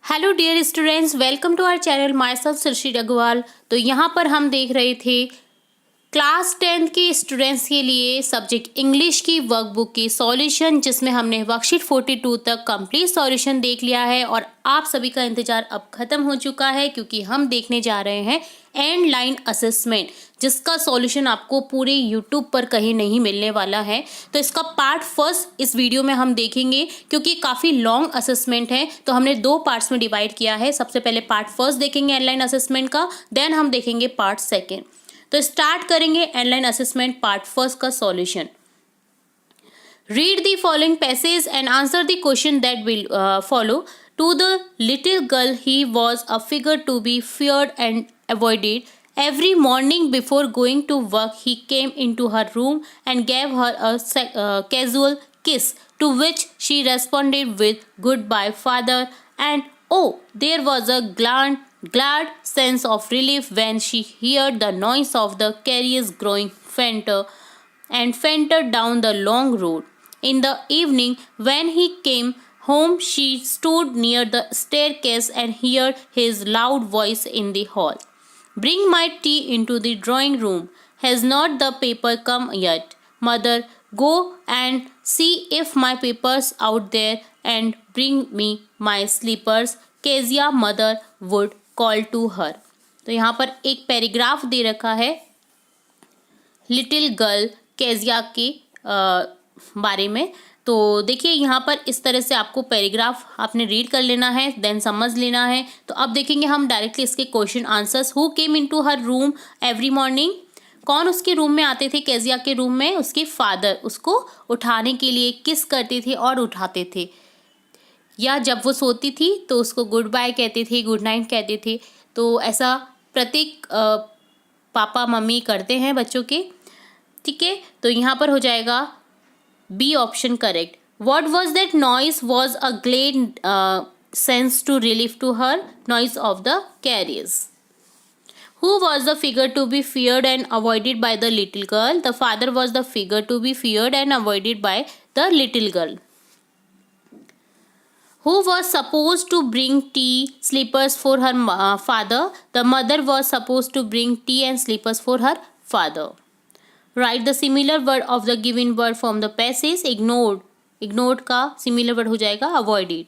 Hello dear students, welcome to our channel my self सृष्टि अग्रवाल। तो यहाँ पर हम देख रहे थे क्लास 10th के स्टूडेंट्स के लिए सब्जेक्ट इंग्लिश की वर्कबुक की सॉल्यूशन, जिसमें हमने वर्कशीट 42 तक कंप्लीट सॉल्यूशन देख लिया है और आप सभी का इंतजार अब खत्म हो चुका है क्योंकि हम देखने जा रहे हैं एंड लाइन असेसमेंट, जिसका सॉल्यूशन आपको पूरे यूट्यूब पर कहीं नहीं मिलने वाला है। तो इसका पार्ट फर्स्ट इस वीडियो में हम देखेंगे क्योंकि काफ़ी लॉन्ग असेसमेंट है, तो हमने दो पार्ट्स में डिवाइड किया है। सबसे पहले पार्ट फर्स्ट देखेंगे एंड लाइन असेसमेंट का, देन हम देखेंगे पार्ट सेकेंड। तो स्टार्ट करेंगे एंडलाइन असेसमेंट पार्ट फर्स्ट का solution. Read the following passage and answer the question that will follow. To the little girl he was a figure to be feared and avoided. Every morning before going to work, he came into her room and gave her a casual kiss, to which she responded with "Goodbye, father." And oh, there was a glad sense of relief when she heard the noise of the carriage growing fainter down the long road. In the evening, when he came home, she stood near the staircase and heard his loud voice in the hall. "Bring my tea into the drawing room. Has not the paper come yet? Mother, go and see if my paper's out there and bring me my slippers." Kezia mother would call to her. तो यहाँ पर एक paragraph दे रखा है little girl Kezia के बारे में। तो देखिए यहाँ पर इस तरह से आपको पैराग्राफ आपने रीड कर लेना है, देन समझ लेना है। तो अब देखेंगे हम डायरेक्टली इसके question answers. Who came into her room every morning? कौन उसके रूम में आते थे केजिया के रूम में? उसके फादर उसको उठाने के लिए किस करते थे और उठाते थे, या जब वो सोती थी तो उसको गुड बाय कहते थे, गुड नाइट कहते थे। तो ऐसा प्रत्येक पापा मम्मी करते हैं बच्चों के, ठीक है। तो यहाँ पर हो जाएगा B option correct. What was that noise was a glad sense to relief to her noise of the carriers. Who was the figure to be feared and avoided by the little girl? The father was the figure to be feared and avoided by the little girl. Who was supposed to bring tea, slippers for her father? The mother was supposed to bring tea and slippers for her father. Write the similar word of the given word from the passage. Ignored का similar word हो जाएगा avoided.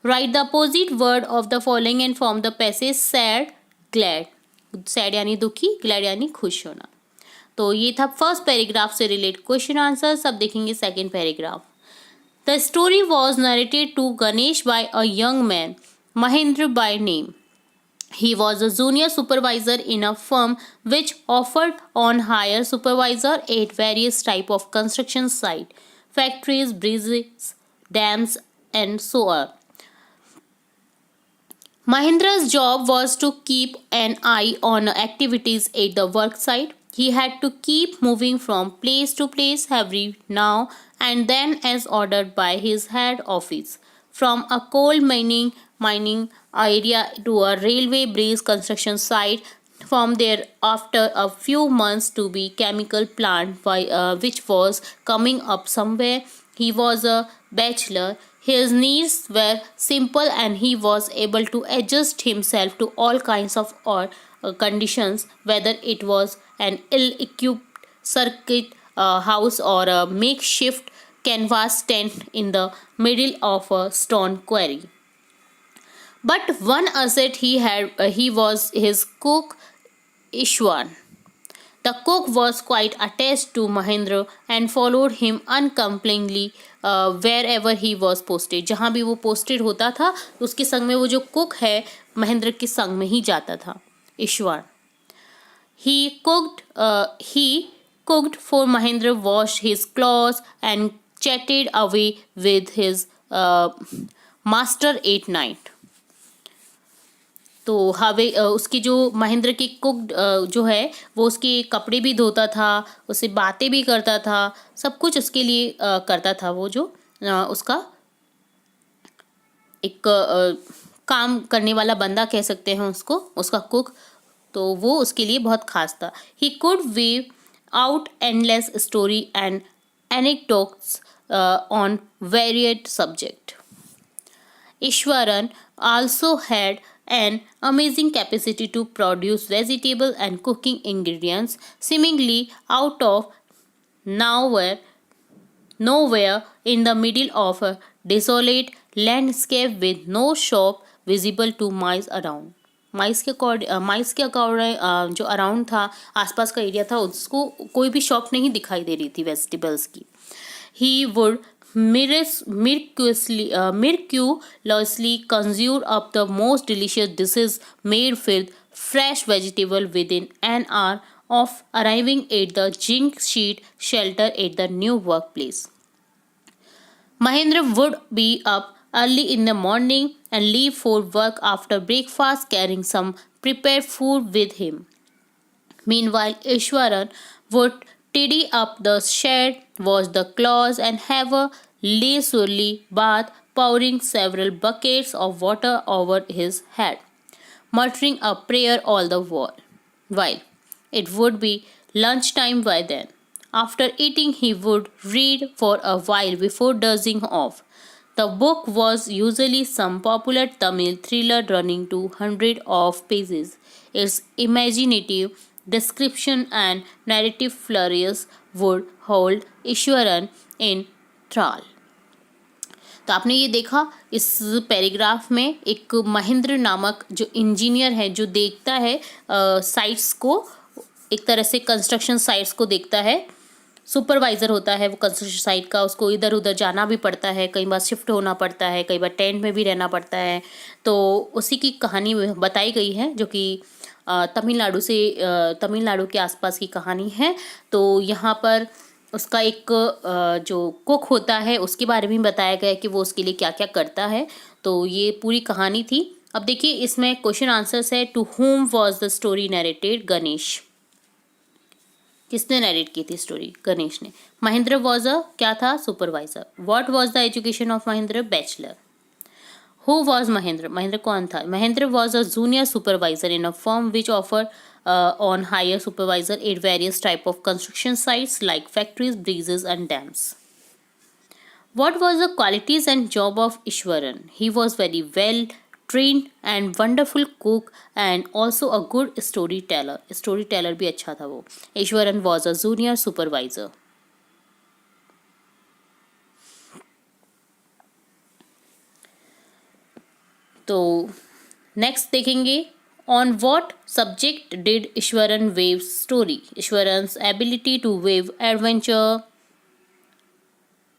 Write the opposite word of the following and form the passage. Sad, glad. Sad यानी दुखी, glad यानी खुश होना। तो ये था फर्स्ट पैराग्राफ से रिलेट क्वेश्चन आंसर। अब देखेंगे second paragraph. The story was narrated to Ganesh by a young man, Mahendra by name. He was a junior supervisor in a firm which offered on hire supervisor at various type of construction site, factories, bridges, dams, and so on. Mahendra's job was to keep an eye on activities at the work site. He had to keep moving from place to place every now and then as ordered by his head office. From a coal mining area to a railway bridge construction site, from there after a few months to be chemical plant which was coming up somewhere. He was a bachelor. His needs were simple and he was able to adjust himself to all kinds of conditions, whether it was an ill-equipped circuit house or a makeshift canvas tent in the middle of a stone quarry. But one asset he had, he was his cook, Ishwan. The cook was quite attached to Mahendra and followed him uncomplainingly wherever he was posted. जहाँ भी वो posted होता था उसके संग में वो जो cook है महेंद्र के संग में ही जाता था, ईश्वर। He cooked for Mahendra, washed his clothes and chatted away with his master at night. तो उसकी जो महेंद्र की कुक जो है वो उसके कपड़े भी धोता था, उससे बातें भी करता था, सब कुछ उसके लिए करता था। वो जो उसका एक काम करने वाला बंदा कह सकते हैं उसको, उसका कुक, तो वो उसके लिए बहुत खास था। He could weave out endless story and anecdotes on varied subject. Ishwaran also had an amazing capacity to produce vegetable and cooking ingredients seemingly out of nowhere, nowhere in the middle of a desolate landscape with no shop visible to miles around. माइस के जो around था, आसपास का area था, उसको कोई भी shop नहीं दिखाई दे रही थी वेजिटेबल्स की. He would miraculously conjure up the most delicious dishes made with fresh vegetable within an hour of arriving at the zinc sheet shelter at the new workplace. Mahendra would be up early in the morning and leave for work after breakfast carrying some prepared food with him. Meanwhile, Ishwaran would tidy up the shed, wash the clothes, and have a leisurely bath, pouring several buckets of water over his head, muttering a prayer all the while. It would be lunchtime by then. After eating, he would read for a while before dozing off. The book was usually some popular Tamil thriller running to hundreds of pages. Its imaginative description and narrative flurries would hold Ishwaran in thrall. तो आपने ये देखा इस paragraph में एक महेंद्र नामक जो engineer है, जो देखता है साइट्स को, एक तरह से कंस्ट्रक्शन साइट्स को देखता है, सुपरवाइज़र होता है वो कंस्ट्रक्शन साइट का, उसको इधर उधर जाना भी पड़ता है, कई बार शिफ्ट होना पड़ता है, कई बार टेंट में भी रहना पड़ता है. तो उसी की कहानी बताई गई है जो कि तमिलनाडु के आसपास की कहानी है. तो यहाँ पर उसका एक जो कुक होता है उसके बारे में बताया गया है कि वो उसके लिए क्या क्या करता है. तो ये पूरी कहानी थी. अब देखिए इसमें क्वेश्चन आंसर्स है. To whom was the story narrated? Ganesh. किसने नरेट की थी स्टोरी? गणेश ने. महेंद्र वॉज अ क्या था? Supervisor. What was the education of Mahendra? Bachelor. Who was Mahendra? Mahendra कौन था? Mahendra was a junior supervisor in a firm which offer on hire supervisor at various type of construction sites like factories, bridges and dams. What was the qualities and job of Ishwaran? He was very well trained and wonderful cook and also a good storyteller. Storyteller भी अच्छा था वो. Ishwaran was a junior supervisor. तो next देखेंगे. On what subject did Ishwaran wave story? Ishwaran's ability to wave adventure,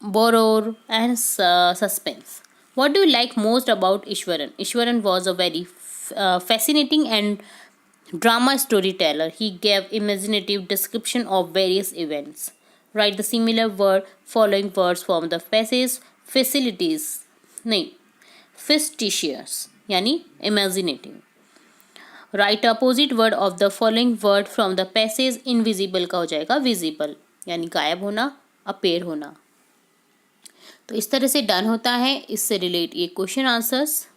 horror, and suspense. What do you like most about Ishwaran? Ishwaran was a very fascinating and drama storyteller. He gave imaginative description of various events. Write the similar word following words from the passage. Facilities नहीं, fictitious यानी imaginative. Right opposite word of the following word from the passage. Invisible का हो जाएगा visible यानी गायब होना, appear होना. तो इस तरह से डन होता है. इससे रिलेट ये क्वेश्चन आंसर्स.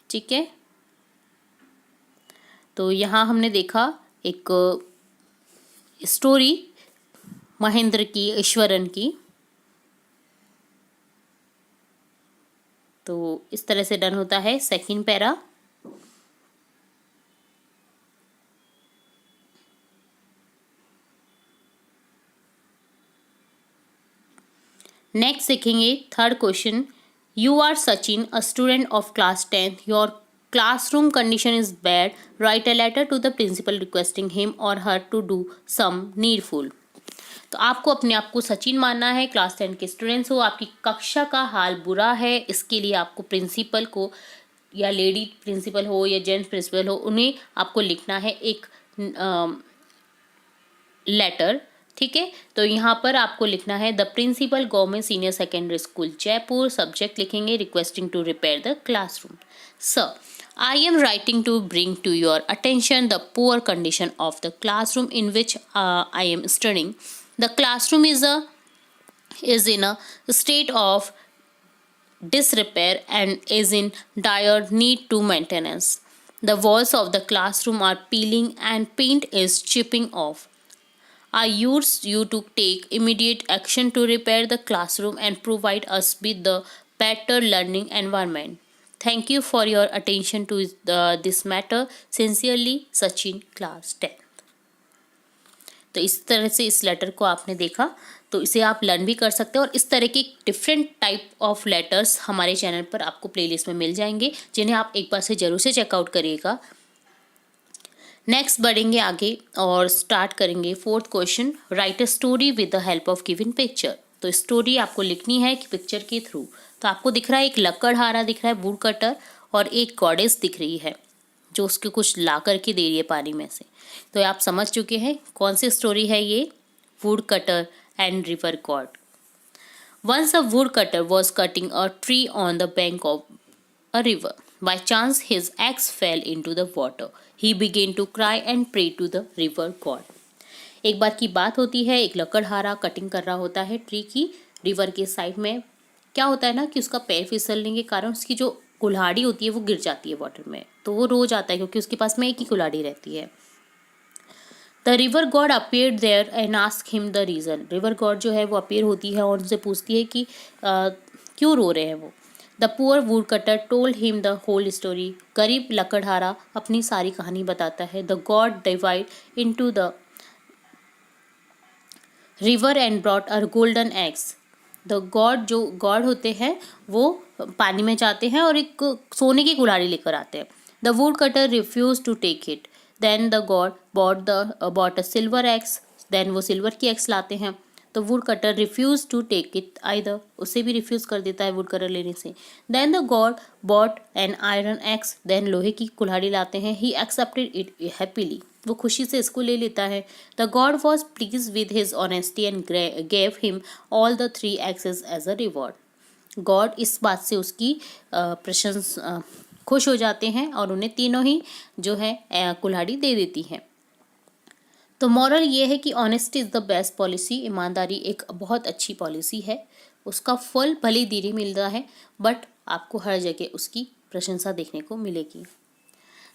ठीक है. तो यहाँ हमने देखा एक स्टोरी महेंद्र की, ईश्वरन की. तो इस तरह से डन होता है सेकंड पैरा. नेक्स्ट देखेंगे third question. You are Sachin, a student of class 10th. Your classroom condition is bad. Write a letter to the principal requesting him or her to do some needful. तो आपको अपने आप को सचिन मानना है, class 10 के students हो, आपकी कक्षा का हाल बुरा है. इसके लिए आपको प्रिंसिपल को, या लेडी प्रिंसिपल हो या जेंट्स प्रिंसिपल हो, उन्हें आपको लिखना है एक लेटर. ठीक है. तो यहाँ पर आपको लिखना है the principal government senior secondary school Jaipur. Subject लिखेंगे requesting to repair the classroom. Sir, I am writing to bring to your attention the poor condition of the classroom in which I am studying. The classroom is in a state of disrepair and is in dire need to maintenance. The walls of the classroom are peeling and paint is chipping off. I urge you to take immediate action to repair the classroom and provide us with the better learning environment. Thank you for your attention to this matter. Sincerely, Sachin, class 10. तो इस तरह से इस letter को आपने देखा, तो इसे आप लर्न भी कर सकते हो और इस तरह के डिफरेंट टाइप ऑफ लेटर्स हमारे चैनल पर आपको प्लेलिस्ट में मिल जाएंगे, जिन्हें आप एक बार से जरूर से चेकआउट करिएगा। नेक्स्ट बढ़ेंगे आगे और स्टार्ट करेंगे fourth question, right a story with the help of given picture. तो स्टोरी आपको लिखनी है कि पिक्चर के थ्रू। तो आपको दिख रहा है एक लकड़हारा दिख रहा है, वुड कटर, और एक गॉडेस दिख रही है जो उसके कुछ ला करके दे रही है पानी में से। तो आप समझ चुके हैं कौन सी स्टोरी है ये, would cutter and river God. Once a woodcutter was cutting a tree on the bank of a river. By chance, his axe fell into the water. He began to cry and pray to the river god. एक बार की बात होती है, एक लकड़हारा cutting कर रहा होता है ट्री की, रिवर के साइड में। क्या होता है ना कि उसका पैर फिसलने के कारण उसकी जो कुल्हाड़ी होती है वो गिर जाती है वाटर में, तो वो रो जाता है क्योंकि उसके पास में एक ही कुल्हाड़ी रहती है। The river god appeared there and ask him the reason. River god जो है वो अपीयर होती है और उनसे पूछती है कि क्यों रो रहे हैं वो। The poor wood cutter told him the whole story. गरीब लकड़हारा अपनी सारी कहानी बताता है। The god divide into the river and brought a golden eggs. The god, जो गॉड होते हैं वो पानी में जाते हैं और एक सोने की कुल्हाड़ी लेकर आते हैं। The wood cutter refuse to take it. Then the god bought a silver axe. Then वो सिल्वर की एक्स लाते हैं। तो wood cutter refuse to take it either, उसे भी रिफ्यूज कर देता है वुड कटर लेने से। Then the god bought an iron axe. Then लोहे की कुल्हाड़ी लाते हैं। ही एक्सेप्टेड इट हैप्पीली, वो खुशी से इसको ले लेता है। The god was please with his honesty and gave him all the 3 axes as a reward. God इस बात से उसकी प्रशंसा खुश हो जाते हैं और उन्हें तीनों ही जो है कुल्हाड़ी दे देती हैं। तो मॉरल ये है कि honesty is the best policy. ईमानदारी एक बहुत अच्छी पॉलिसी है। उसका फल भले धीरे मिलता है बट आपको हर जगह उसकी प्रशंसा देखने को मिलेगी।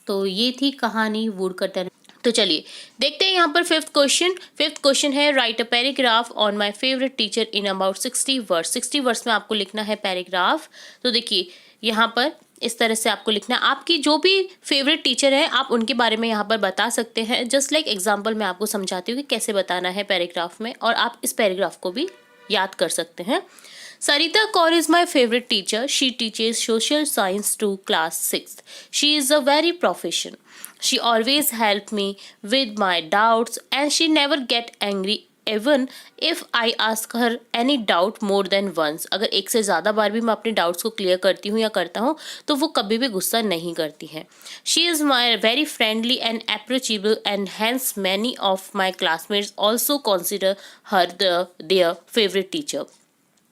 तो ये थी कहानी वुड कटर। तो चलिए देखते हैं यहाँ पर फिफ्थ क्वेश्चन है, right a paragraph on my favourite teacher in about 60 words. 60 words में आपको लिखना है पैराग्राफ। तो देखिए यहाँ पर इस तरह से आपको लिखना है, आपकी जो भी फेवरेट टीचर है आप उनके बारे में यहाँ पर बता सकते हैं। जस्ट लाइक एग्जाम्पल मैं आपको समझाती हूँ कि कैसे बताना है पैराग्राफ में, और आप इस पैराग्राफ को भी याद कर सकते हैं। Sarita Kaur is my favorite teacher. She teaches social science to class 6th. She is a very professional. She always helps me with my doubts and she never get angry even if I ask her any doubt more than once. अगर एक से ज़्यादा बार भी मैं अपने doubts को clear करती हूँ या करता हूँ तो वो कभी भी गुस्सा नहीं करती है। She is my very friendly and approachable and hence many of my classmates also consider her their favorite teacher.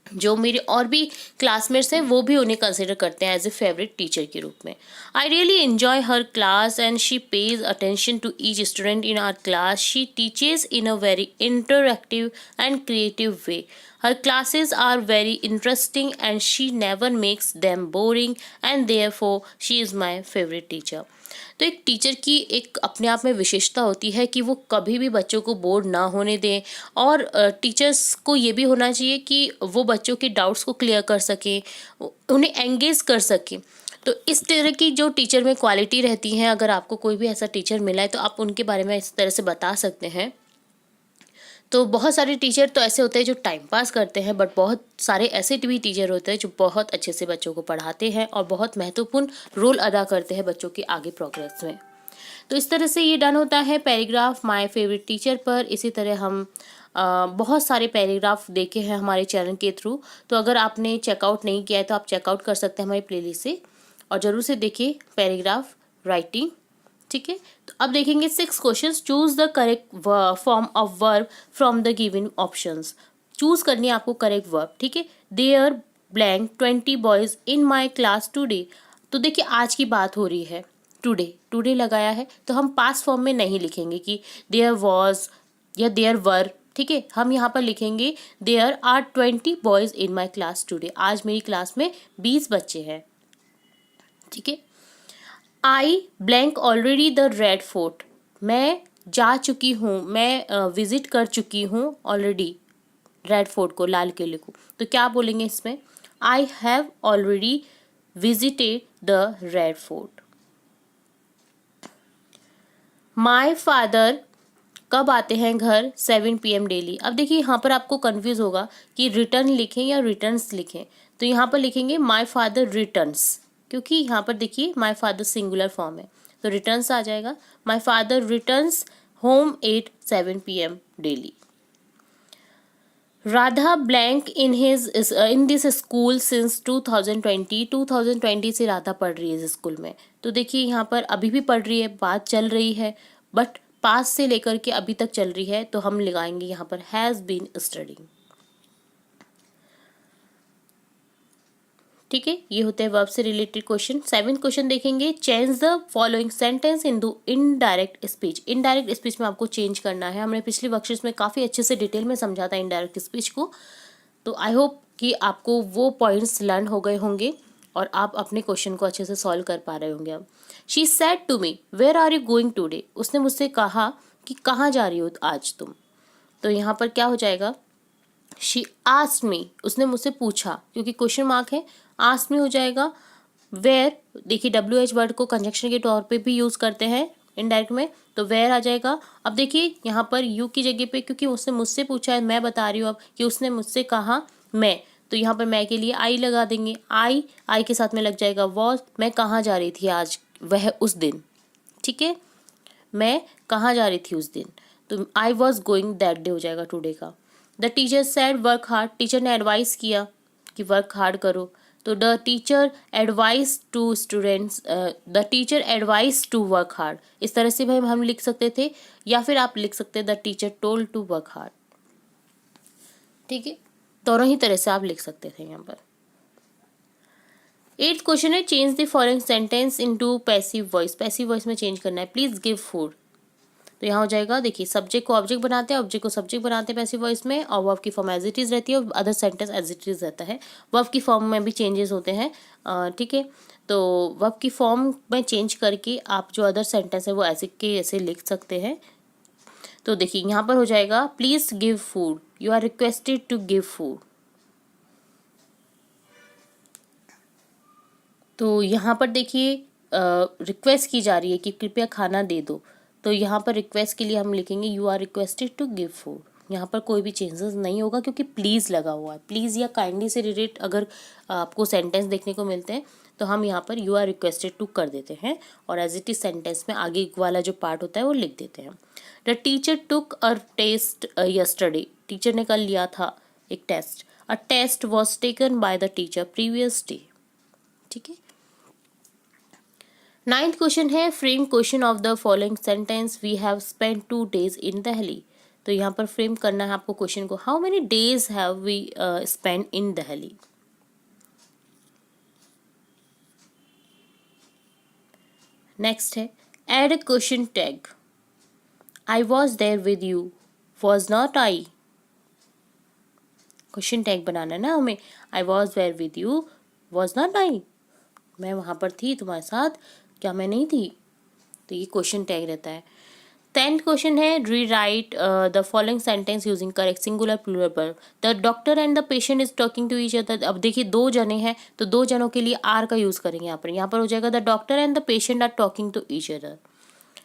जो मेरे और भी क्लासमेट्स हैं वो भी उन्हें कंसिडर करते हैं एज ए फेवरेट टीचर के रूप में। I really enjoy her class and she pays attention to each student in our class. She teaches in a very interactive and creative way. Her classes are very interesting and she never makes them boring and therefore she is my favourite teacher. तो एक teacher की एक अपने आप में विशेषता होती है कि वो कभी भी बच्चों को बोर ना होने दें, और टीचर्स को ये भी होना चाहिए कि वो बच्चों के डाउट्स को क्लियर कर सकें, उन्हें एंगेज कर सकें। तो इस तरह की जो टीचर में क्वालिटी रहती हैं, अगर आपको कोई भी ऐसा टीचर मिला है तो आप उनके बारे में इस तरह से बता सकते हैं। तो बहुत सारे टीचर तो ऐसे होते हैं जो टाइम पास करते हैं, बट बहुत सारे ऐसे भी टीचर होते हैं जो बहुत अच्छे से बच्चों को पढ़ाते हैं और बहुत महत्वपूर्ण रोल अदा करते हैं बच्चों के आगे प्रोग्रेस में। तो इस तरह से ये डन होता है पैराग्राफ माय फेवरेट टीचर पर। इसी तरह हम बहुत सारे पैराग्राफ देखे हैं हमारे चैनल के थ्रू। तो अगर आपने चेकआउट नहीं किया है तो आप चेकआउट कर सकते हैं हमारी प्लेलिस्ट से, और ज़रूर से देखिए पैराग्राफ राइटिंग। ठीक है, तो अब देखेंगे 6 questions. Choose the correct form of verb from the given options. Choose करनी है आपको करेक्ट वर्ब। ठीक है, there blank 20 boys in my class today. तो देखिए आज की बात हो रही है, टुडे लगाया है तो हम पास्ट फॉर्म में नहीं लिखेंगे कि देयर वॉज या देयर वर। ठीक है, हम यहाँ पर लिखेंगे there are 20 boys in my class today. आज मेरी क्लास में 20 बच्चे हैं। ठीक है, I blank already the red fort. मैं जा चुकी हूँ, मैं विजिट कर चुकी हूँ ऑलरेडी रेड फोर्ट को, लाल किले को। तो क्या बोलेंगे इसमें? I have already visited the red fort. My father कब आते हैं घर? 7 PM डेली। अब देखिए यहाँ पर आपको कंफ्यूज होगा कि रिटर्न लिखें या रिटर्न्स लिखें। तो यहाँ पर लिखेंगे माई फादर रिटर्न्स, क्योंकि यहाँ पर देखिए माई फादर सिंगुलर फॉर्म है, तो रिटर्न्स आ जाएगा। My father returns home at 7 PM daily. Radha blank in this school since 2020। 2020 से राधा पढ़ रही है इस स्कूल में। तो देखिए यहाँ पर अभी भी पढ़ रही है, बात चल रही है, बट पास से लेकर के अभी तक चल रही है, तो हम लगाएंगे यहाँ पर हैज़ बीन स्टडिंग। ठीक है, ये होते हैं वर्ब से रिलेटेड क्वेश्चन। 7th क्वेश्चन देखेंगे, change the following sentence into indirect speech. Indirect speech में आपको चेंज करना है। हमने पिछली वर्कशीट्स में काफ़ी अच्छे से डिटेल में समझा था इनडायरेक्ट स्पीच को, तो आई होप कि आपको वो पॉइंट्स लर्न हो गए होंगे और आप अपने क्वेश्चन को अच्छे से सॉल्व कर पा रहे होंगे अब। She said to me where are you going today. उसने मुझसे कहा कि कहाँ जा रही हो आज तुम। तो यहाँ पर क्या हो जाएगा? शी आस्क्ड मी, उसने मुझसे पूछा, क्योंकि क्वेश्चन मार्क है, आस्क्ड मी हो जाएगा। वेयर, देखिए WH वर्ड को कंजक्शन के तौर पे भी यूज़ करते हैं इनडायरेक्ट में, तो वेयर आ जाएगा। अब देखिए यहाँ पर यू की जगह पे, क्योंकि उसने मुझसे पूछा है, मैं बता रही हूँ अब कि उसने मुझसे कहा मैं, तो यहाँ पर मैं के लिए आई लगा देंगे। आई के साथ में लग जाएगा वॉज। मैं कहाँ जा रही थी आज, वह उस दिन। ठीक है, मैं कहाँ जा रही थी उस दिन, तो I was going that day हो जाएगा टुडे का। The teacher said work hard, teacher ने एडवाइस किया कि वर्क हार्ड करो, तो the teacher advice to students, the teacher advice to work hard. इस तरह से भाई हम लिख सकते थे, या फिर आप लिख सकते the teacher told to work hard. ठीक है, दोनों ही तरह से आप लिख सकते थे यहाँ पर। 8th क्वेश्चन है, change the following sentence into passive voice. Passive voice में चेंज करना है, प्लीज गिव फूड। तो यहाँ हो जाएगा, देखिए सब्जेक्ट को ऑब्जेक्ट बनाते हैं, ऑब्जेक्ट को सब्जेक्ट बनाते हैं पैसिव वॉइस में, और वर्ब की फॉर्म एज इट इज रहती है, और other sentence as it is रहता है। वर्ब की फॉर्म में भी चेंजेस होते हैं। ठीक है, तो वर्ब की फॉर्म में चेंज करके आप जो अदर सेंटेंस है वो ऐसे के ऐसे लिख सकते हैं। तो देखिए यहाँ पर हो जाएगा, please give food, you are requested to give food. तो यहाँ पर देखिए रिक्वेस्ट की जा रही है कि कृपया खाना दे दो, तो यहाँ पर रिक्वेस्ट के लिए हम लिखेंगे you are requested to give food. यहाँ पर कोई भी चेंजेस नहीं होगा, क्योंकि प्लीज़ लगा हुआ है। प्लीज़ या काइंडली से रिलेटेड अगर आपको सेंटेंस देखने को मिलते हैं, तो हम यहाँ पर यू आर रिक्वेस्टेड टू कर देते हैं, और एज इट इज सेंटेंस में आगे वाला जो पार्ट होता है वो लिख देते हैं। The teacher took a test yesterday, teacher ने कल लिया था एक test. A test was taken by the teacher previous day. ठीक है, 9th क्वेश्चन है, frame question of the following sentence, we have spent 2 days in Delhi. तो यहाँ पर फ्रेम करना है आपको क्वेश्चन को, how many days have we spend in Delhi. Next है, add question tag, I was there with you, was not I. Question tag बनाना है ना हमें, I was there with you, was not I, मैं वहाँ पर थी तुम्हारे साथ, क्या मैं नहीं थी। तो ये क्वेश्चन टैग रहता है। 10th क्वेश्चन है, rewrite the following sentence using correct singular plural verb. The doctor and the patient is talking to each other. अब देखिए 2 जने हैं, तो 2 जनों के लिए आर का यूज करेंगे यहाँ पर। यहाँ पर हो जाएगा the doctor and the patient are talking to each other.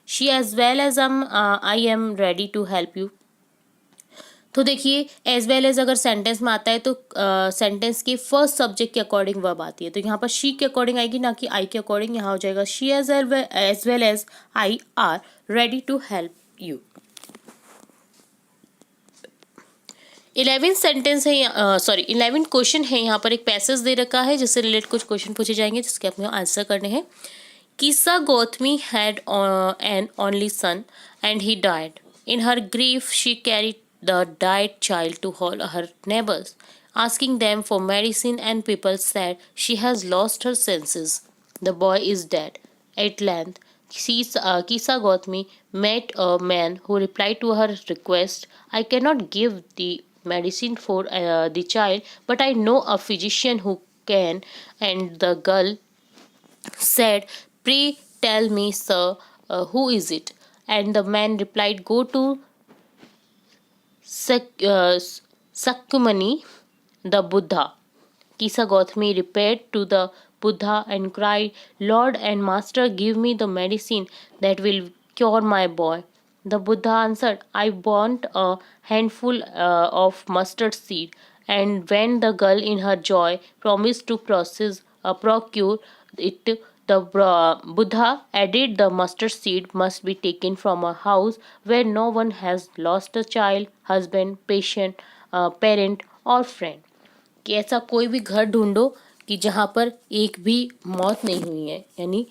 She as well as I am ready to help you. तो देखिए एज वेल एज अगर सेंटेंस में आता है, तो सेंटेंस के फर्स्ट सब्जेक्ट के अकॉर्डिंग वर्ब आती है, तो यहाँ पर शी के अकॉर्डिंग आएगी, ना कि आई के अकॉर्डिंग। यहाँ हो जाएगा she as well as I are ready to help you. 11th sentence है, 11th क्वेश्चन है, यहाँ पर एक पैसेज दे रखा है जिससे रिलेटेड कुछ क्वेश्चन पूछे जाएंगे, जिसके आपको आंसर करने हैं। किसा Gautami had an only son and he died. In her grief she carried the died child to all her neighbors, asking them for medicine, and people said she has lost her senses. The boy is dead. At length, Kisa Gautami met a man who replied to her request, I cannot give the medicine for the child, but I know a physician who can. And the girl said, pray tell me, sir, who is it? And the man replied, "Go to Sakyamuni, the Buddha." Kisa Gautami repaired to the Buddha and cried, "Lord and Master, give me the medicine that will cure my boy." The Buddha answered, "I want a handful of mustard seed." And when the girl, in her joy, promised to procure it, the Buddha added, "The mustard seed must be taken from a house where no one has lost a child, husband, patient, parent, or friend." कि ऐसा कोई भी घर ढूंढो कि जहाँ पर एक भी मौत नहीं हुई है, यानी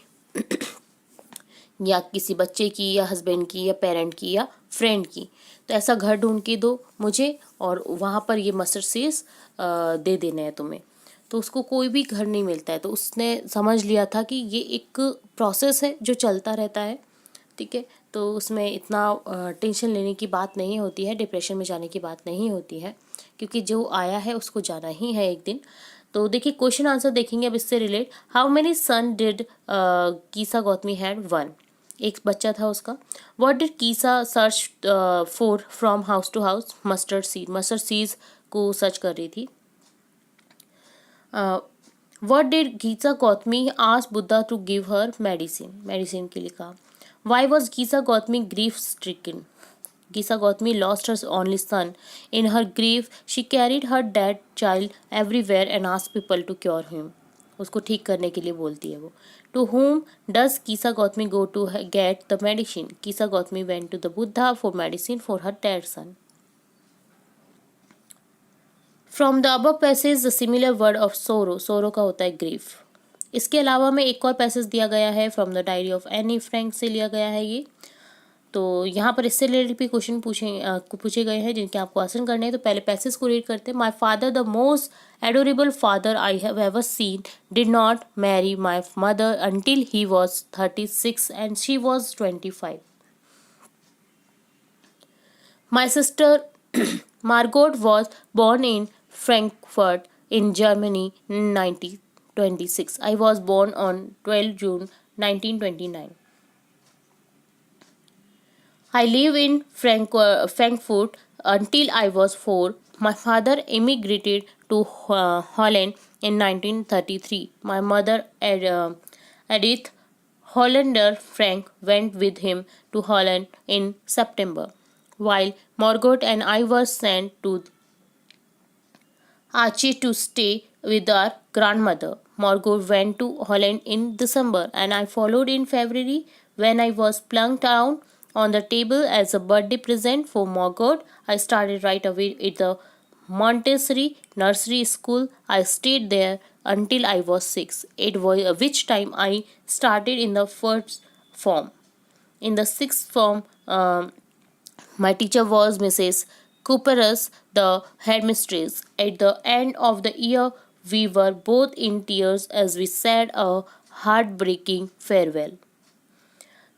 या किसी बच्चे की या हस्बैंड की या पेरेंट की या फ्रेंड की, तो ऐसा घर ढूंढ के दो मुझे और वहाँ पर ये मस्टर्ड सीड्स दे देने हैं तुम्हें। तो उसको कोई भी घर नहीं मिलता है, तो उसने समझ लिया था कि ये एक प्रोसेस है जो चलता रहता है, ठीक है। तो उसमें इतना टेंशन लेने की बात नहीं होती है, डिप्रेशन में जाने की बात नहीं होती है, क्योंकि जो आया है उसको जाना ही है एक दिन। तो देखिए क्वेश्चन आंसर देखेंगे अब इससे relate. How many son did Kisa Gautami had? One, एक बच्चा था उसका। What did Kisa search for from house to house? Mustard seed, mustard seeds को सर्च कर रही थी। What did Gita Gautami ask Buddha to give her? Medicine, medicine के लिए कहा। Why was Gita Gautami grief stricken? Gita Gautami lost her only son. In her grief she carried her dead child everywhere and ask people to cure him. उसको ठीक करने के लिए बोलती है वो। To whom does Kisa Gautami go to get the medicine? Kisa Gautami went to the Buddha for medicine for her dead son. From the above passage the similar word of sorrow, sorrow का होता है grief। इसके अलावा में एक और passage दिया गया है from the diary of Anne Frank से लिया गया है ये। तो यहाँ पर इससे रिलेटेड भी क्वेश्चन पूछे गए हैं जिनके आपको आंसर करने हैं। तो पहले पैसेज को रीड करते हैं। My father, the most adorable father I have ever seen, did not marry my mother until he was 36 and she was 25। My sister Margot was born in Frankfurt in Germany in 1926. I was born on 12 June 1929. I lived in Frankfurt until I was 4. My father emigrated to Holland in 1933. My mother, Edith Hollander Frank, went with him to Holland in September, while Margot and I were sent to Archie to stay with our grandmother. Margot went to Holland in December, and I followed in February. When I was plunked down on the table as a birthday present for Margot, I started right away at the Montessori nursery school. I stayed there until I was 6, at which time I started in the first form. In the sixth form, my teacher was Mrs. Cooperus, the headmistress. At the end of the year, we were both in tears as we said a heartbreaking farewell.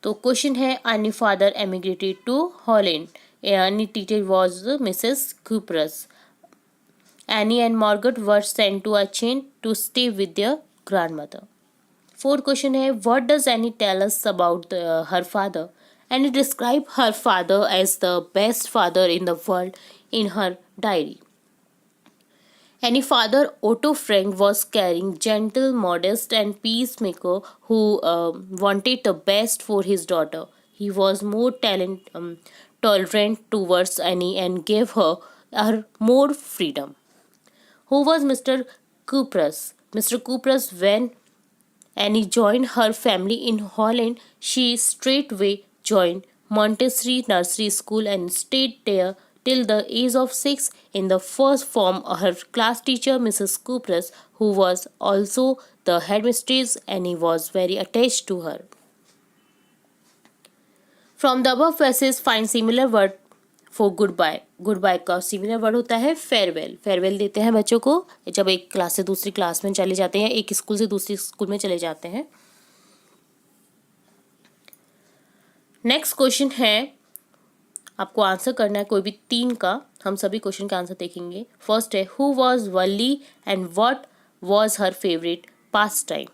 तो question है, Annie's father emigrated to Holland. Annie's teacher was Mrs. Cooperus. Annie and Margaret were sent to Aachen to stay with their grandmother. Fourth question है, what does Annie tell us about her father? Annie described her father as the best father in the world in her diary. Annie's father, Otto Frank, was caring, gentle, modest, and peacemaker who wanted the best for his daughter. He was more tolerant towards Annie and gave her more freedom. Who was Mr. Cooperus? Mr. Cooperus, when Annie joined her family in Holland, she straightway joined Montessori Nursery School and stayed there till the age of 6. In the first form, her class teacher, Mrs. Cooperus, who was also the headmistress, Annie was very attached to her. From the above verses, find similar word for goodbye. Goodbye का similar word होता है farewell. Farewell देते हैं बच्चों को जब एक class से दूसरी क्लास में चले जाते हैं, एक स्कूल से दूसरी स्कूल में चले जाते हैं। नेक्स्ट क्वेश्चन है, आपको आंसर करना है कोई भी 3 का। हम सभी क्वेश्चन का आंसर देखेंगे। फर्स्ट है, who was Valli and what was her favourite pass time?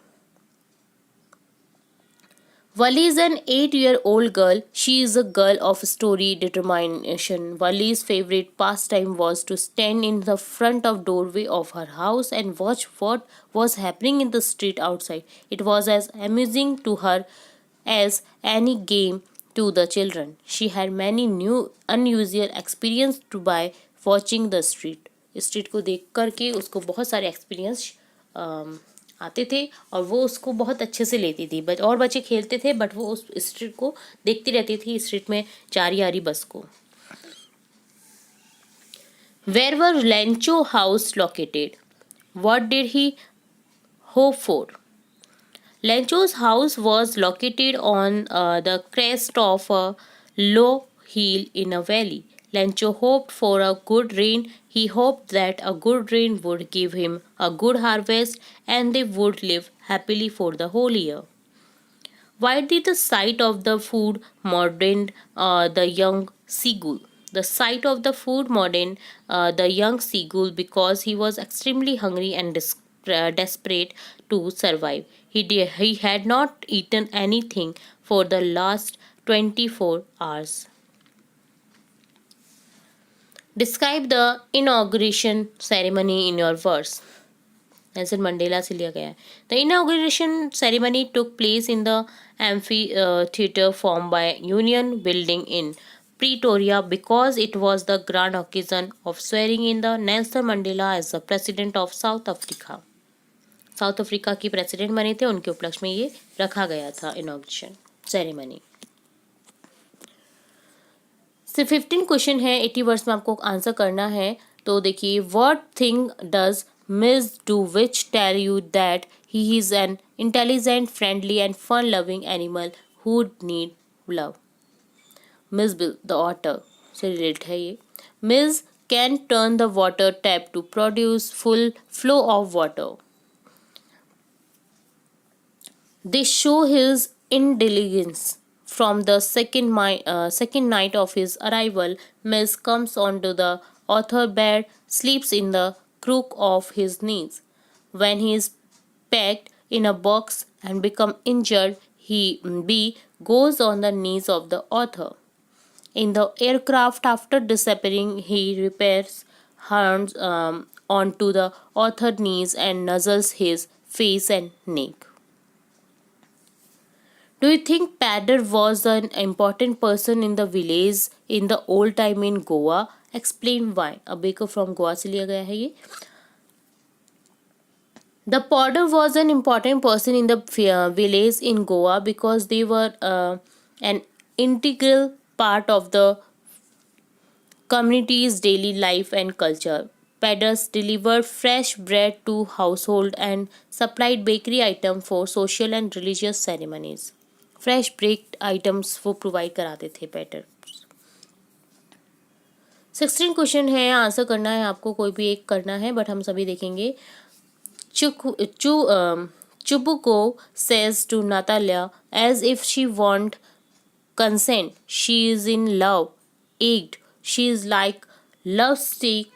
Wali is an 8-year-old girl. She is a girl of story determination. Wali's favorite pastime was to stand in the front of doorway of her house and watch what was happening in the street outside. It was as amusing to her as any game to the children. She had many new unusual experience to by watching the street. Street को देख कर के उसको बहुत सारे experience आते थे और वो उसको बहुत अच्छे से लेती थी। बट और बच्चे खेलते थे बट वो उस स्ट्रीट को देखती रहती थी, स्ट्रीट में जा रही बस को। Where were Lencho house located? What did he hope for? Lencho's house was located on the crest of a low hill in a valley. Lencho hoped for a good rain. He hoped that a good rain would give him a good harvest and they would live happily for the whole year. Why did the sight of the food maddened the young seagull? The sight of the food maddened the young seagull because he was extremely hungry and desperate to survive. He had not eaten anything for the last 24 hours. Describe the inauguration ceremony in your verse. Nelson Mandela से लिया गया है। The inauguration ceremony took place in the amphitheater formed by Union Building in Pretoria because it was the grand occasion of swearing in the Nelson Mandela as the president of South Africa. South Africa की president बने थे, उनके उपलक्ष्य में ये रखा गया था इनॉग्रेशन सेरेमनी। 15 क्वेश्चन है, 80 वर्ड्स में आपको आंसर करना है। तो देखिए, what thing does Mij do which tell you that he is an intelligent, friendly and fun loving animal who need love? Mijbil the otter से रिलेटेड है ये। Mij can turn the water tap to produce full flow of water. They show his intelligence. From the second night of his arrival, Miss comes onto the author bed, sleeps in the crook of his knees. When he is packed in a box and become injured, B goes on the knees of the author. In the aircraft, after disappearing, he repairs hands onto the author's knees and nuzzles his face and neck. Do you think Padder was an important person in the village in the old time in Goa? Explain why. A baker from Goa से लिया गया है ये। The Padder was an important person in the village in Goa because they were an integral part of the community's daily life and culture. Padders delivered fresh bread to household and supplied bakery items for social and religious ceremonies. Fresh bread items वो provide कराते थे पैटर। 16 question है, answer करना है आपको, कोई भी एक करना है बट हम सभी देखेंगे। Chubuko says to Natalia as if she want consent. She is in love, ached. She is like lovesick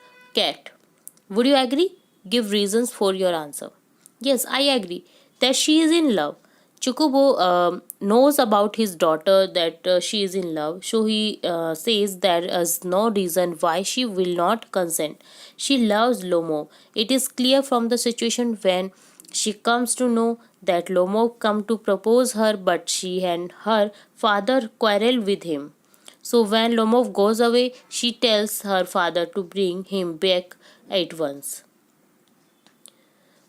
cat. Would you agree? Give reasons for your answer. Yes, I agree that she is in love. Chukubo knows about his daughter that she is in love, so he says there is no reason why she will not consent. She loves Lomo. It is clear from the situation when she comes to know that Lomo come to propose her, but she and her father quarrel with him. So when Lomov goes away, she tells her father to bring him back at once.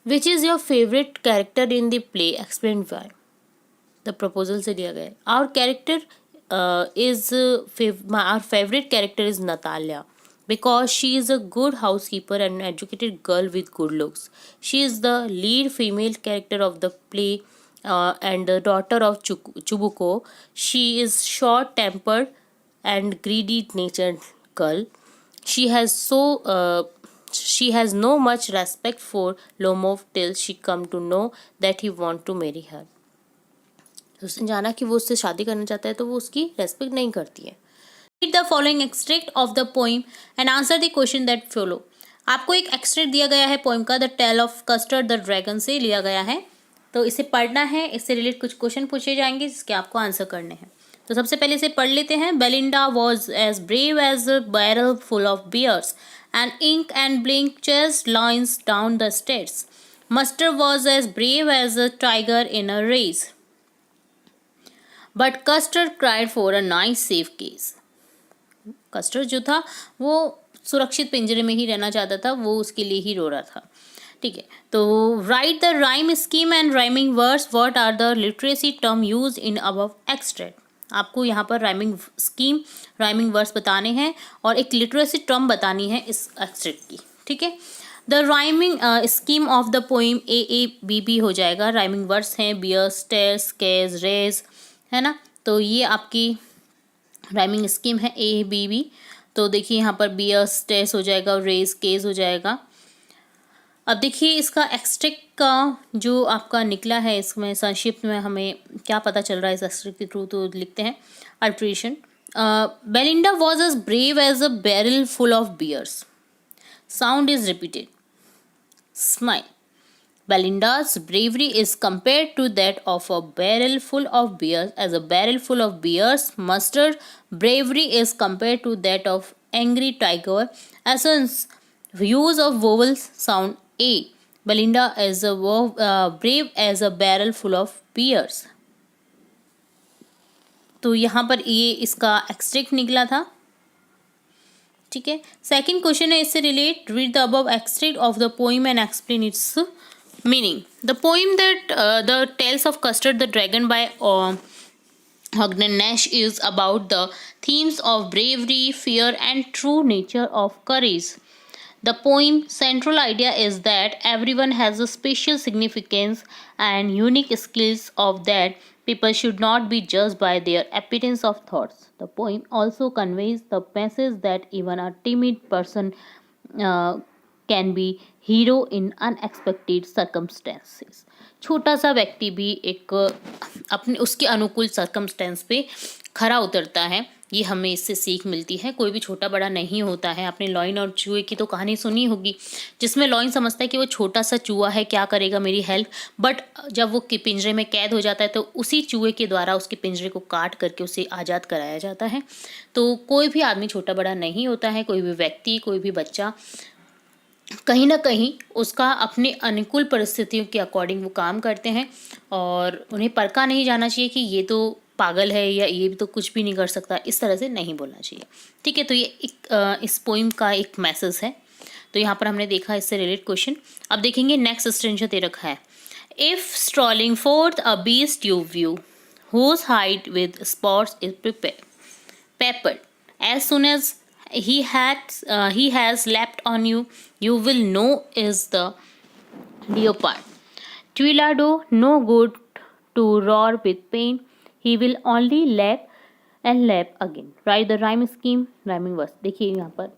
Which is your favorite character in the play? Explain why. The proposal से दिया गया है। Our character our favorite character is Natalia because she is a good housekeeper and an educated girl with good looks. She is the lead female character of the play and the daughter of Chubuko. She is short-tempered and greedy-natured girl. She has no much respect for Lomov till she come to know that he want to marry her. उसने जाना कि वो उससे शादी करना चाहता है तो वो उसकी रेस्पेक्ट नहीं करती है। Read the following extract of the poem and answer the question that follow. आपको एक एक्सट्रैक्ट दिया गया है पोएम का, the tale of custard the dragon से लिया गया है। तो इसे पढ़ना है, इससे रिलेटेड कुछ क्वेश्चन पूछे जाएंगे जिसके आपको आंसर करने हैं। तो सबसे पहले इसे पढ़ लेते हैं। Belinda was as brave as a barrel full of bears and Ink and Blink chased lions down the stairs. Mustard was as brave as a tiger in a race. But Custard cried for a nice safe case. Custard जो था वो सुरक्षित पिंजरे में ही रहना चाहता था, वो उसके लिए ही रो रहा था। ठीक है, तो write the rhyme scheme and rhyming words. What are the literary term use in above extract. आपको यहाँ पर राइमिंग स्कीम, राइमिंग वर्ड्स बताने हैं और एक लिटरेसी टर्म बतानी है इस एक्सट्रैक्ट की। ठीक है, the rhyming scheme of the poem AABB हो जाएगा। राइमिंग वर्ड्स हैं बियर, स्टेयर्स, केज, रेज, है ना। तो ये आपकी राइमिंग स्कीम है AABB। तो देखिए यहाँ पर बियर, स्टेयर्स हो जाएगा, रेज, केज हो जाएगा। अब देखिए इसका एक्सट्रैक्ट का जो आपका निकला है, इसमें संक्षिप्त में हमें क्या पता चल रहा है इस एक्सट्रैक्ट के थ्रू, तो लिखते हैं alliteration. Belinda was as brave as a barrel full of bears. Sound is repeated. Smile. Belinda's bravery is compared to that of a barrel full of beers. As a barrel full of beers, Mustard bravery is compared to that of angry tiger. Essence use of vowels sound A. Belinda is brave as a barrel full of beers. तो यहाँ पर ये इसका extract निकला था। ठीक है, second question है इससे relate. Read the above extract of the poem and explain its meaning. The poem that the tales of custard the dragon by Ogden Nash is about the themes of bravery, fear, and true nature of courage. The poem's central idea is that everyone has a special significance and unique skills of that people should not be judged by their appearance of thoughts. The poem also conveys the message that even a timid person can be hero in unexpected circumstances. छोटा सा व्यक्ति भी एक अपने उसके अनुकूल circumstance पे खरा उतरता है, ये हमें इससे सीख मिलती है। कोई भी छोटा बड़ा नहीं होता है। आपने लॉइन और चूहे की तो कहानी सुनी होगी, जिसमें लॉइन समझता है कि वो छोटा सा चूहा है, क्या करेगा मेरी हेल्प, बट जब वो पिंजरे में कैद हो जाता है तो उसी चूहे के द्वारा उसके पिंजरे को काट करके उसे आज़ाद कराया जाता है। तो कोई भी आदमी छोटा बड़ा नहीं होता है, कोई भी व्यक्ति, कोई भी बच्चा कहीं ना कहीं उसका अपने अनुकूल परिस्थितियों के अकॉर्डिंग वो काम करते हैं और उन्हें परखा नहीं जाना चाहिए कि ये तो पागल है या ये भी तो कुछ भी नहीं कर सकता, इस तरह से नहीं बोलना चाहिए। ठीक है, तो ये एक इस पोइम का एक मैसेज है। तो यहाँ पर हमने देखा इससे रिलेटेड क्वेश्चन। अब देखेंगे नेक्स्ट स्ट्रेंजर दे रखा है. If strolling fourth a beast you view whose hide with spots is peppered as soon as he has leapt on you, you will know is the leopard. Twilado no good to roar with pain, he will only lap and lap again. Write the rhyme scheme, rhyming verse. देखिए यहाँ पर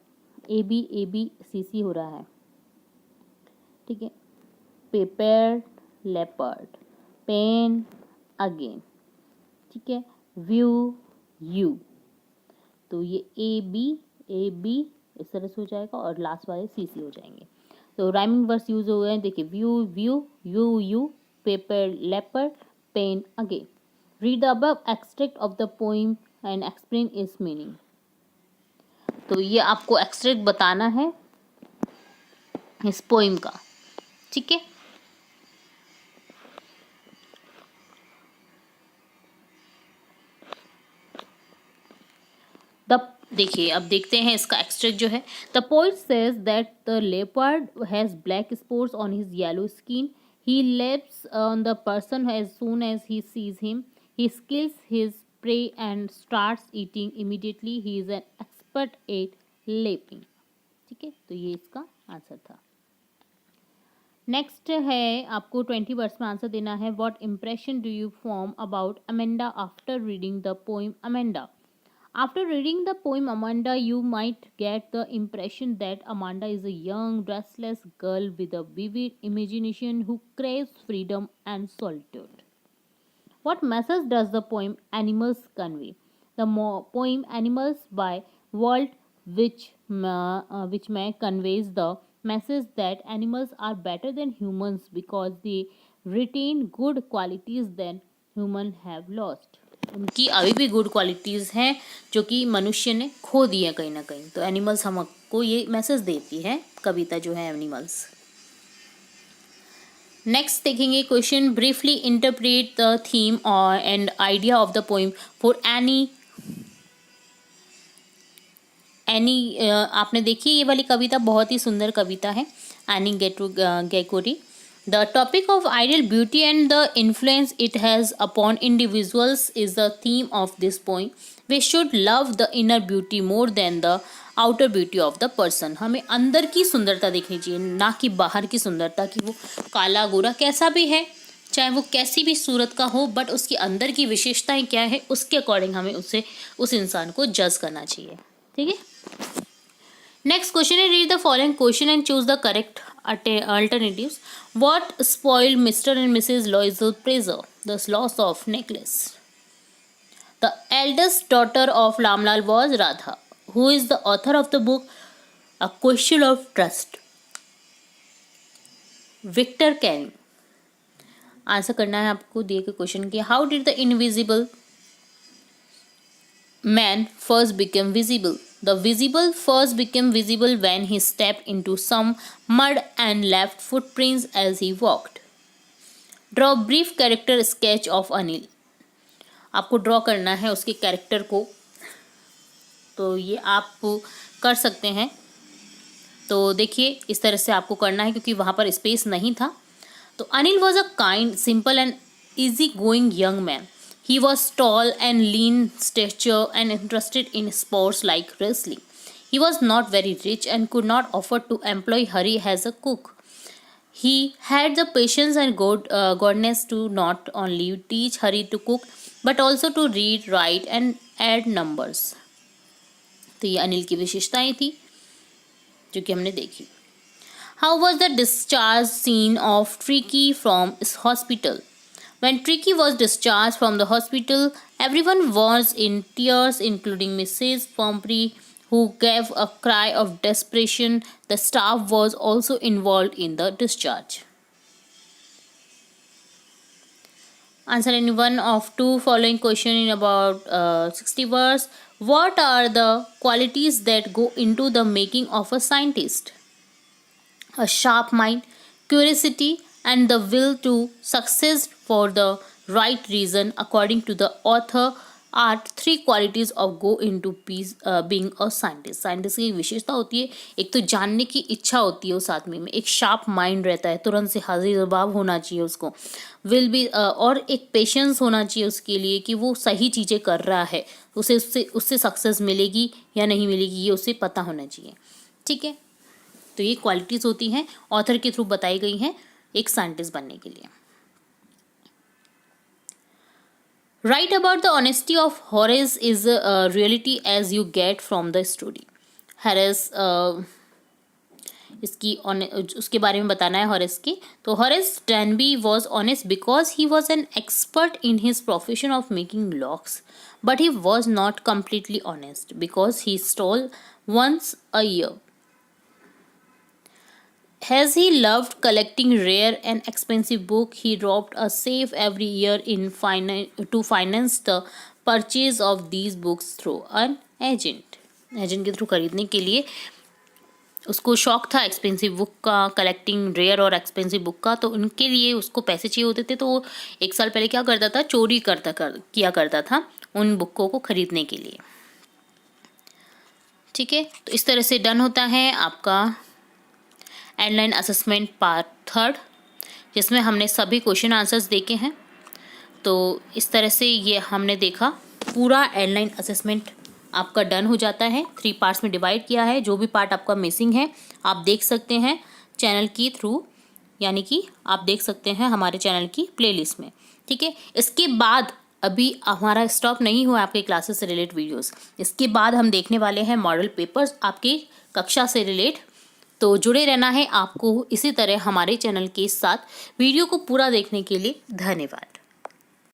ABCC हो रहा है. ठीक है, prepared, leopard, pain, again. ठीक है, व्यू, यू, तो ये ए बी इस तरह से हो जाएगा और लास्ट वाले CC हो जाएंगे. तो राइमिंग वर्स यूज हो गए हैं. देखिए view view, you you, paper leopard, pen again. Read the above extract of the poem and explain its meaning. तो ये आपको एक्सट्रैक्ट बताना है इस पोइम का. ठीक है, देखिए अब देखते हैं इसका एक्सट्रैक्ट जो है. The poet says that the leopard has black spots on his yellow skin. He leaps on the person as soon as he sees him. He skills his prey and starts eating immediately. He is an expert at leaping. ठीक है, तो ये इसका answer था. Next है, आपको 20 words में answer देना है. What impression do you form about Amanda after reading the poem Amanda. After reading the poem Amanda, you might get the impression that Amanda is a young, restless girl with a vivid imagination who craves freedom and solitude. What message does the poem Animals convey? The poem Animals by Walt Whitman conveys the message that animals are better than humans because they retain good qualities than human have lost. उनकी अभी भी good qualities हैं जो कि मनुष्य ने खो दी है कहीं ना कहीं. तो एनिमल्स हमको ये मैसेज देती है कविता जो है एनिमल्स. नेक्स्ट देखेंगे question. Briefly interpret the theme और end idea of the poem for any. आपने देखी ये वाली कविता, बहुत ही सुंदर कविता है, any गैकोरी. The topic of ideal beauty and the influence it has upon individuals is the theme of this poem. We should love the inner beauty more than the outer beauty of the person. हमें अंदर की सुंदरता देखनी चाहिए, ना कि बाहर की सुंदरता, कि वो काला गोरा कैसा भी है, चाहे वो कैसी भी सूरत का हो, बट उसकी अंदर की विशेषताएं क्या है उसके अकॉर्डिंग हमें उस इंसान को जज करना चाहिए. ठीक है. नेक्स्ट क्वेश्चन है, read the following question and choose the correct alternatives. What spoiled Mr. and Mrs. Loisel Fraser? The loss of necklace. The eldest daughter of Lamlal was Radha. Who is the author of the book A Question of Trust? Victor Canning. Answer करना है आपको दिए गए question के. How did the invisible man first became visible? The visible first became visible when he stepped into some mud and left footprints as he walked. Draw brief character sketch of Anil. आपको draw करना है उसके character को, तो ये आप कर सकते हैं. तो देखिए इस तरह से आपको करना है क्योंकि वहाँ पर स्पेस नहीं था. तो Anil was a kind, simple and easy going young man. He was tall and lean stature and interested in sports like wrestling. He was not very rich and could not afford to employ Hari as a cook. He had the patience and godness to not only teach Hari to cook but also to read, write and add numbers. तो ये अनिल की विशेषताएं थी जो कि हमने देखी. How was the discharge scene of Tricky from hospital? When Tricky was discharged from the hospital, everyone was in tears, including Mrs. Pomfrey, who gave a cry of desperation. The staff was also involved in the discharge. Answer any one of two following question in about 60 words. What are the qualities that go into the making of a scientist? A sharp mind, curiosity, and the will to success for the right reason. According to the author, are three qualities of go into being a scientist. Scientist की विशेषता होती है, एक तो जानने की इच्छा होती है उस आदमी में, एक शार्प माइंड रहता है, तुरंत से हाजिर जवाब होना चाहिए उसको, विल भी और एक पेशेंस होना चाहिए उसके लिए कि वो सही चीज़ें कर रहा है, उससे सक्सेस मिलेगी या नहीं मिलेगी ये उसे पता होना चाहिए. ठीक है. तो ये क्वालिटीज़ होती हैं, ऑथर के थ्रू बताई गई हैं एक साइंटिस्ट बनने के लिए. Write about the honesty of Horace is a reality as you get from the story. Horace उसके बारे में बताना है हॉरेस की. तो Horace डैनबी was honest because he was an expert in his profession of making locks, but he was not completely honest because he stole once a year. As he loved collecting rare and expensive books, he robbed a safe every year to finance the purchase of these books through an agent. Agent के through खरीदने के लिए उसको शौक था expensive book का, collecting rare और expensive book का. तो उनके लिए उसको पैसे चाहिए होते थे, तो वो एक साल पहले क्या करता था, चोरी किया करता था उन बुकों को खरीदने के लिए. ठीक है. तो इस तरह से डन होता है आपका एंडलाइन असेसमेंट पार्ट 3, जिसमें हमने सभी क्वेश्चन आंसर्स देखे हैं. तो इस तरह से ये हमने देखा पूरा एंडलाइन असेसमेंट आपका डन हो जाता है. 3 पार्ट्स में डिवाइड किया है. जो भी पार्ट आपका मिसिंग है आप देख सकते हैं चैनल की थ्रू, यानी कि आप देख सकते हैं हमारे चैनल की प्लेलिस्ट में. ठीक है. इसके बाद अभी हमारा स्टॉप नहीं हुआ आपके क्लासेस से रिलेटेड वीडियोस. इसके बाद हम देखने वाले हैं मॉडल पेपर्स आपकी कक्षा से रिलेट. तो जुड़े रहना है आपको इसी तरह हमारे चैनल के साथ. वीडियो को पूरा देखने के लिए धन्यवाद.